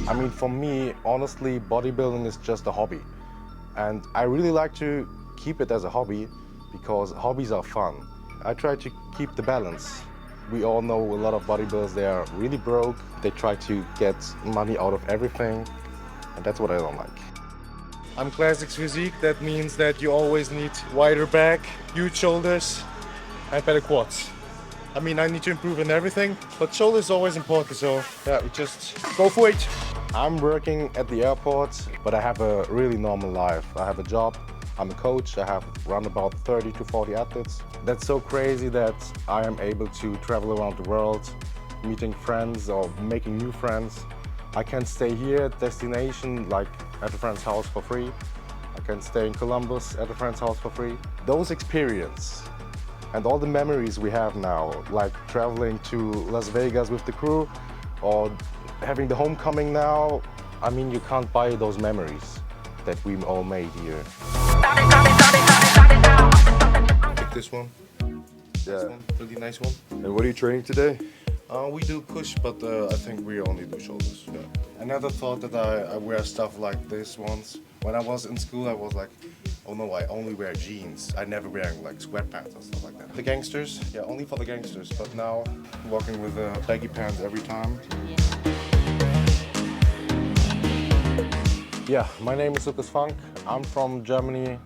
I mean, for me, honestly, bodybuilding is just a hobby. And I really like to keep it as a hobby because hobbies are fun. I try to keep the balance. We all know a lot of bodybuilders, they are really broke. They try to get money out of everything, and that's what I don't like. I'm Classics Physique. That means that you always need wider back, huge shoulders, and better quads. I mean, I need to improve in everything, but shoulders is always important, so yeah, we just go for it. I'm working at the airport, but I have a really normal life. I have a job, I'm a coach, I have around about 30 to 40 athletes. That's so crazy that I am able to travel around the world, meeting friends or making new friends. I can stay here at destination, like at a friend's house for free. I can stay in Columbus at a friend's house for free. Those experiences and all the memories we have now, like traveling to Las Vegas with the crew or having the homecoming now, I mean, you can't buy those memories that we all made here. Pick this one. Yeah. This one, really nice one. And what are you training today? We do push, but I think we only do shoulders. Yeah. I never thought that I wear stuff like this once. When I was in school, I was like, oh no, I only wear jeans. I never wear like sweatpants and stuff like that. The gangsters, yeah, only for the gangsters. But now, walking with baggy pants every time. Yeah, my name is Lucas Funk. I'm from Germany.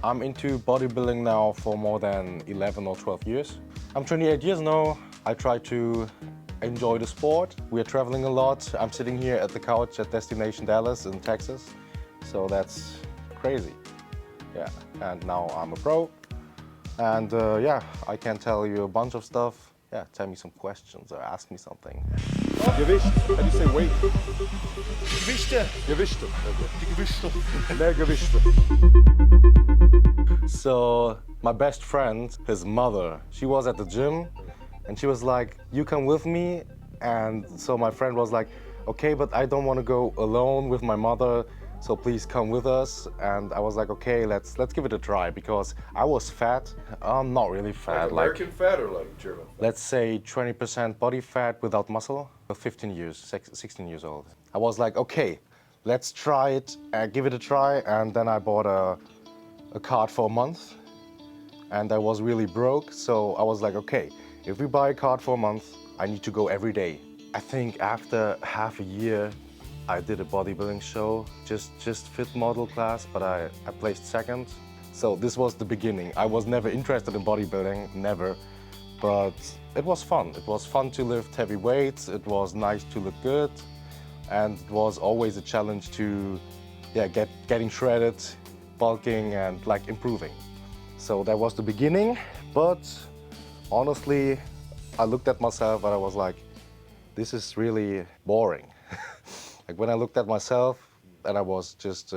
I'm into bodybuilding now for more than 11 or 12 years. I'm 28 years now. I try to enjoy the sport. We're traveling a lot. I'm sitting here at the couch at Destination Dallas in Texas. So that's crazy. Yeah, and now I'm a pro. And yeah, I can tell you a bunch of stuff. Yeah, tell me some questions or ask me something. Gewicht. How do you say weight? Gewichte. Gewichte. Die Gewichte. Mehr Gewichte. So my best friend, his mother, she was at the gym and she was like, you come with me. And so my friend was like, okay, but I don't want to go alone with my mother. So please come with us. And I was like, okay, let's give it a try because I was fat. I'm not really fat. Like American fat or like German fat? Let's say 20% body fat without muscle. 16 years, 16 years old. I was like, okay, let's try it, give it a try. And then I bought a card for a month and I was really broke. So I was like, okay, if we buy a card for a month, I need to go every day. I think after half a year, I did a bodybuilding show, just fit model class, but I placed second. So this was the beginning. I was never interested in bodybuilding, never, but it was fun. It was fun to lift heavy weights. It was nice to look good. And it was always a challenge to getting shredded, bulking and like improving. So that was the beginning, but honestly, I looked at myself and I was like, this is really boring. Like when I looked at myself and I was just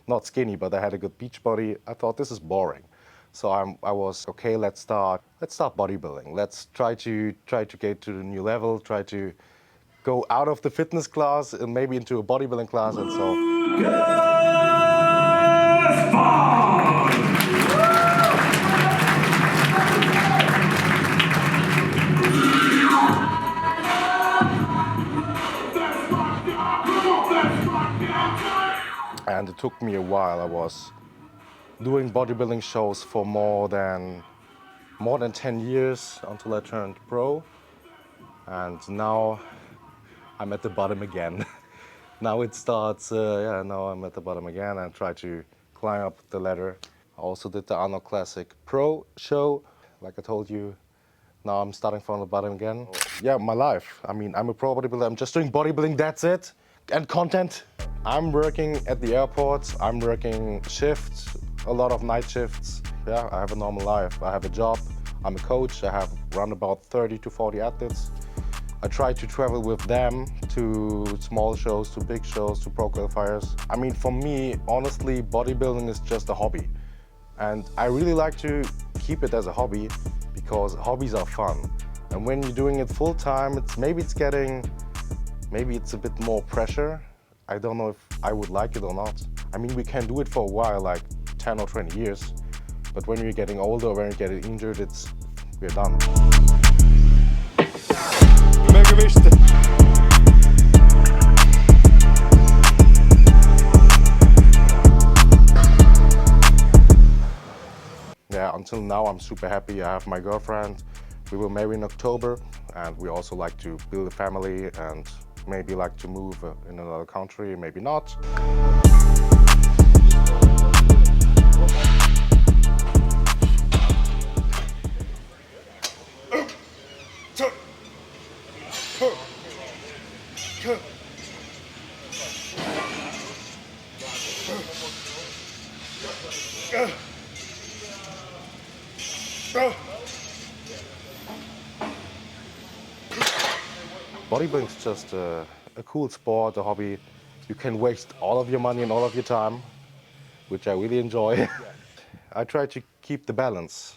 not skinny, but I had a good beach body, I thought this is boring. So I was, okay, let's start bodybuilding. Let's try to get to a new level, try to go out of the fitness class and maybe into a bodybuilding class and so. And it took me a while. I was doing bodybuilding shows for more than 10 years until I turned pro. And now I'm at the bottom again. Now it starts, now I'm at the bottom again and try to climb up the ladder. I also did the Arnold Classic Pro show. Like I told you, now I'm starting from the bottom again. Yeah, my life. I mean, I'm a pro bodybuilder. I'm just doing bodybuilding, that's it. And content. I'm working at the airport. I'm working shifts, a lot of night shifts. Yeah, I have a normal life. I have a job. I'm a coach. I have around about 30 to 40 athletes. I try to travel with them to small shows, to big shows, to pro qualifiers. I mean, for me, honestly, bodybuilding is just a hobby. And I really like to keep it as a hobby because hobbies are fun. And when you're doing it full time, maybe it's a bit more pressure. I don't know if I would like it or not. I mean, we can do it for a while, like 10 or 20 years. But when you're getting older, when you're getting injured, we're done. Mehr Gewichte. until now, I'm super happy. I have my girlfriend. We will marry in October, and we also like to build a family and maybe like to move in another country, maybe not. Bodybuilding is just a cool sport, a hobby. You can waste all of your money and all of your time, which I really enjoy. I try to keep the balance.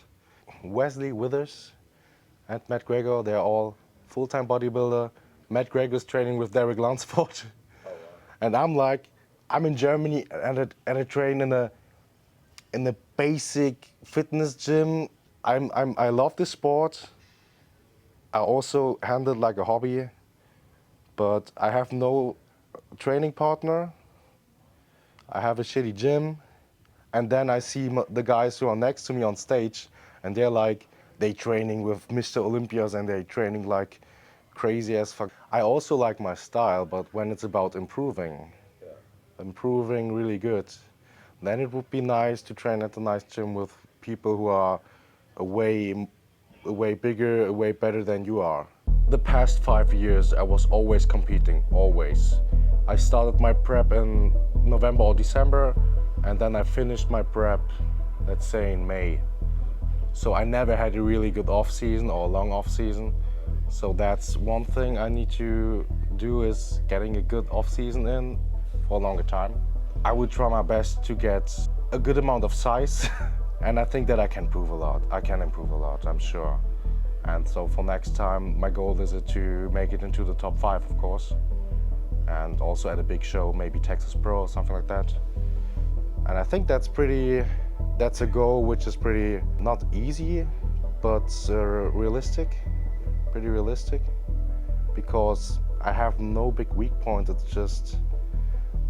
Wesley Withers and Matt Gregor, they're all full-time bodybuilder. Matt Gregor's training with Derek Lunsford. Oh, wow. And I'm in Germany and I train in a basic fitness gym. I love this sport. I also handle it like a hobby, but I have no training partner. I have a shitty gym, and then I see the guys who are next to me on stage, and they training with Mr. Olympias, and they training like crazy as fuck. I also like my style, but when it's about improving really good, then it would be nice to train at a nice gym with people who are way bigger, way better than you are. The past 5 years, I was always competing, always. I started my prep in November or December, and then I finished my prep, let's say in May. So I never had a really good off season or a long off season. So that's one thing I need to do, is getting a good off season in for a longer time. I would try my best to get a good amount of size. And I think that I can improve a lot. I can improve a lot, I'm sure. And so for next time, my goal is to make it into the top 5, of course. And also at a big show, maybe Texas Pro or something like that. And I think that's a goal which is pretty, not easy, but realistic, pretty realistic. Because I have no big weak point, it's just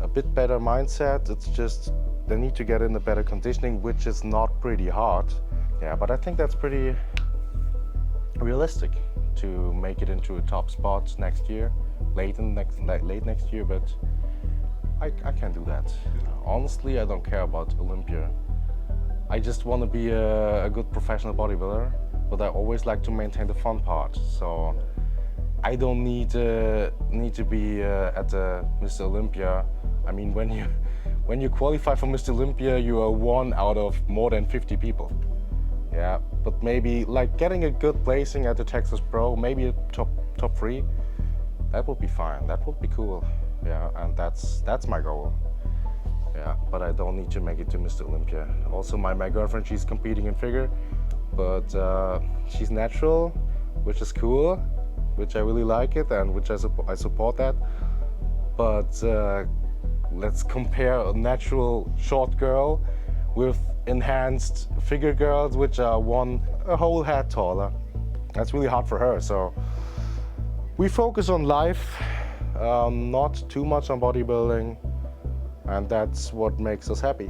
a bit better mindset. It's just, they need to get in a better conditioning, which is not pretty hard. Yeah, but I think that's pretty realistic to make it into a top spot next year, late next year, but I can do that. Honestly, I don't care about Olympia. I just want to be a good professional bodybuilder, but I always like to maintain the fun part. So I don't need to be at Mr. Olympia. I mean, when you qualify for Mr. Olympia, you are one out of more than 50 people. Yeah, but maybe like getting a good placing at the Texas Pro, maybe a top 3, that would be fine. That would be cool. Yeah, and that's my goal. Yeah, but I don't need to make it to Mr. Olympia. Also, my girlfriend, she's competing in figure, but she's natural, which is cool, which I really like it, and which I support that. But let's compare a natural short girl with enhanced figure girls, which are a whole head taller. That's really hard for her. So we focus on life, not too much on bodybuilding, and that's what makes us happy.